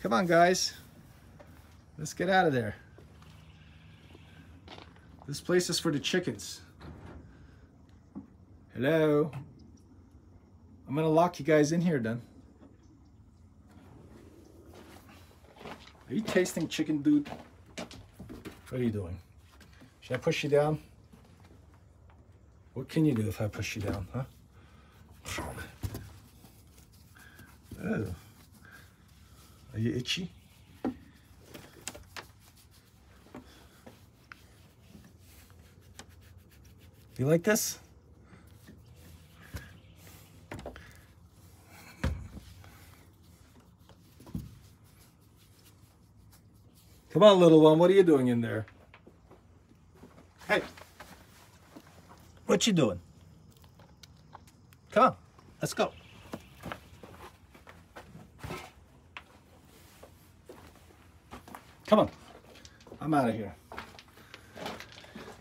Come on, guys. Let's get out of there. This place is for the chickens. Hello? I'm gonna lock you guys in here then. Are you tasting chicken, dude? What are you doing? Should I push you down? What can you do if I push you down, huh? Oh. Are you itchy? You like this? Come on, little one, what are you doing in there? Hey, what you doing? Come on, let's go. Come on, I'm out of here.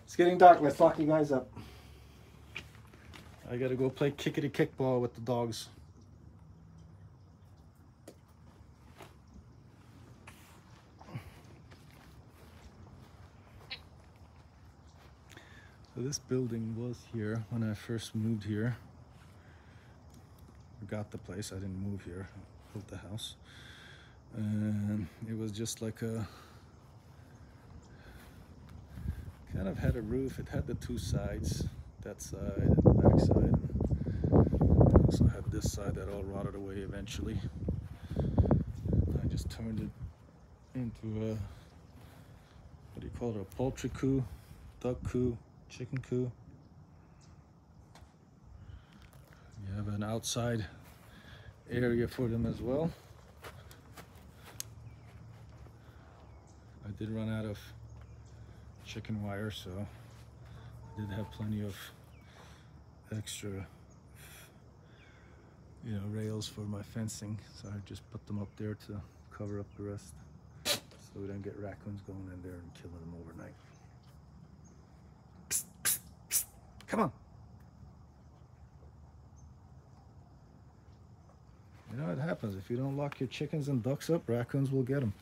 It's getting dark, let's lock you guys up. I gotta go play kickity kickball with the dogs. So this building was here when I first moved here. I got the place, I didn't move here, I built the house. And it was just like a, kind of had a roof, it had the two sides, that side and the back side. I also had this side that all rotted away eventually. I just turned it into a, what do you call it, a poultry coop, duck coop, chicken coop. You have an outside area for them as well. I did run out of chicken wire, so I did have plenty of extra, rails for my fencing. So I just put them up there to cover up the rest, so we don't get raccoons going in there and killing them overnight. Psst, psst, psst. Come on. You know what happens if you don't lock your chickens and ducks up, raccoons will get them.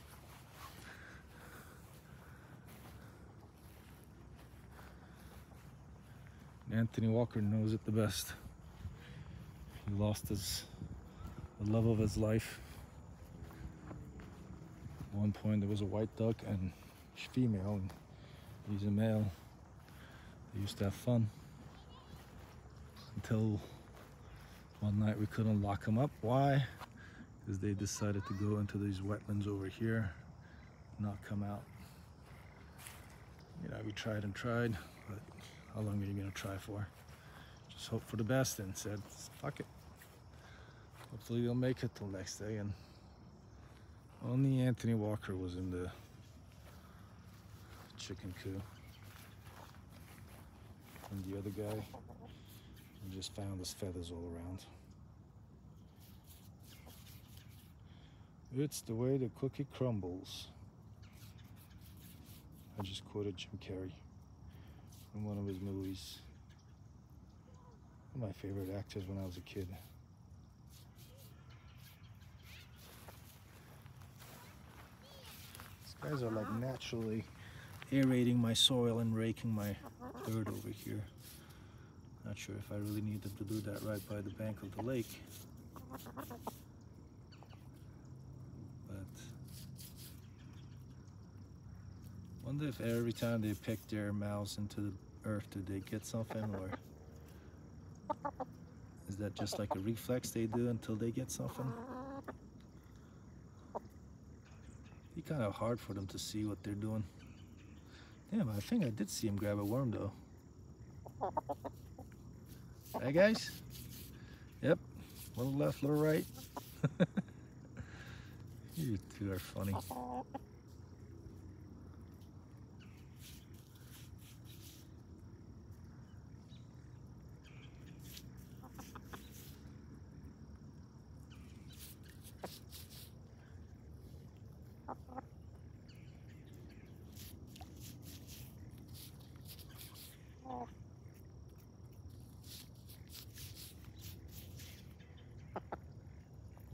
Anthony Walker knows it the best. He lost the love of his life. At one point there was a white duck and female, and he's a male. They used to have fun until one night we couldn't lock them up. Why? Because they decided to go into these wetlands over here, not come out. We tried and tried, but how long are you gonna try for? Just hope for the best and said, fuck it. Hopefully they'll make it till next day. And only Anthony Walker was in the chicken coop. And the other guy, he just found his feathers all around. It's the way the cookie crumbles. I just quoted Jim Carrey from one of his movies. One of my favorite actors when I was a kid. These guys are like naturally aerating my soil and raking my dirt over here. Not sure if I really need them to do that right by the bank of the lake. But wonder if every time they pick their mouths into the earth, do they get something, or is that just like a reflex they do until they get something? It's kind of hard for them to see what they're doing. Damn, I think I did see him grab a worm though. Hey guys? Yep, little left, little right. You two are funny.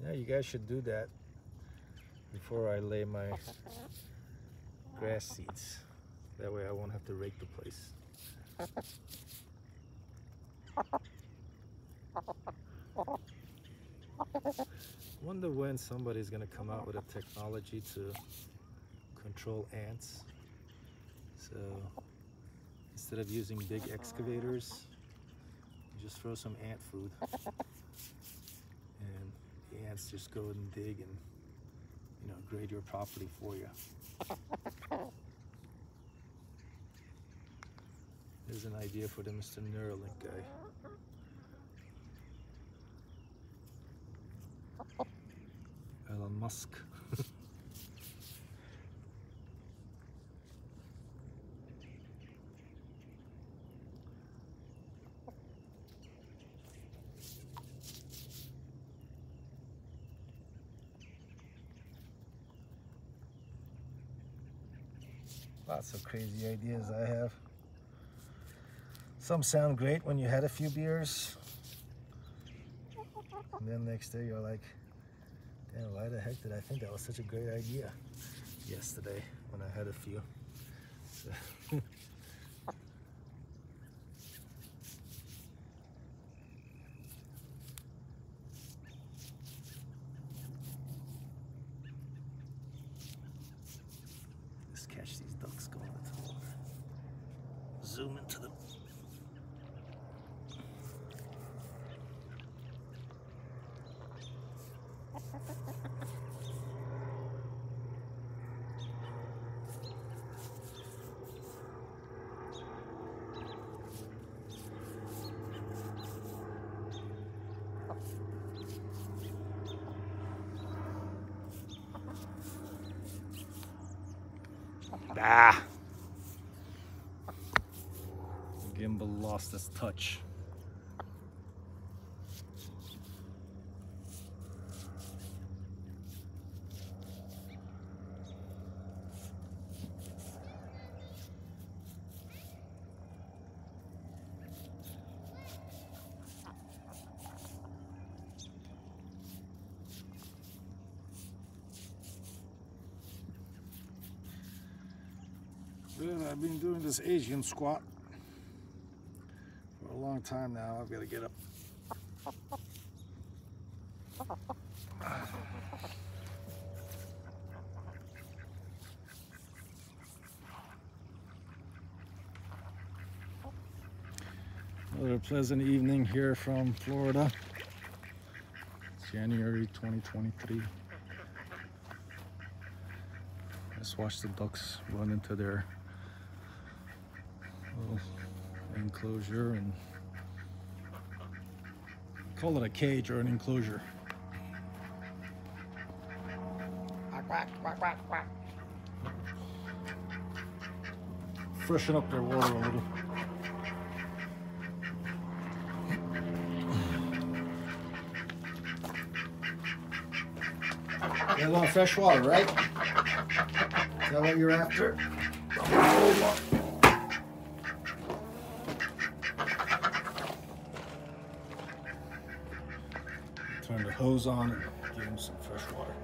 Yeah, you guys should do that before before I lay my grass seeds. That way I won't have to rake the place. Wonder when somebody's gonna come out with a technology to control ants. So instead of using big excavators, you just throw some ant food and the ants just go and dig and, you know, grade your property for you. There's an idea for the Mr. Neuralink guy. Elon Musk. Lots of crazy ideas I have. Some sound great when you had a few beers, and then next day you're like, damn, why the heck did I think that was such a great idea yesterday when I had a few? So let's catch these ducks going into the water. Zoom into them. Ah! Gimbal lost its touch. Well, I've been doing this Asian squat for a long time now. I've got to get up. Another pleasant evening here from Florida. It's January 2023. Just watch the ducks run into their little enclosure, and call it a cage or an enclosure. Quack, quack, quack, quack. Freshen up their water a little. You want fresh water, right? Is that what you're after? Turn the hose on and give him some fresh water.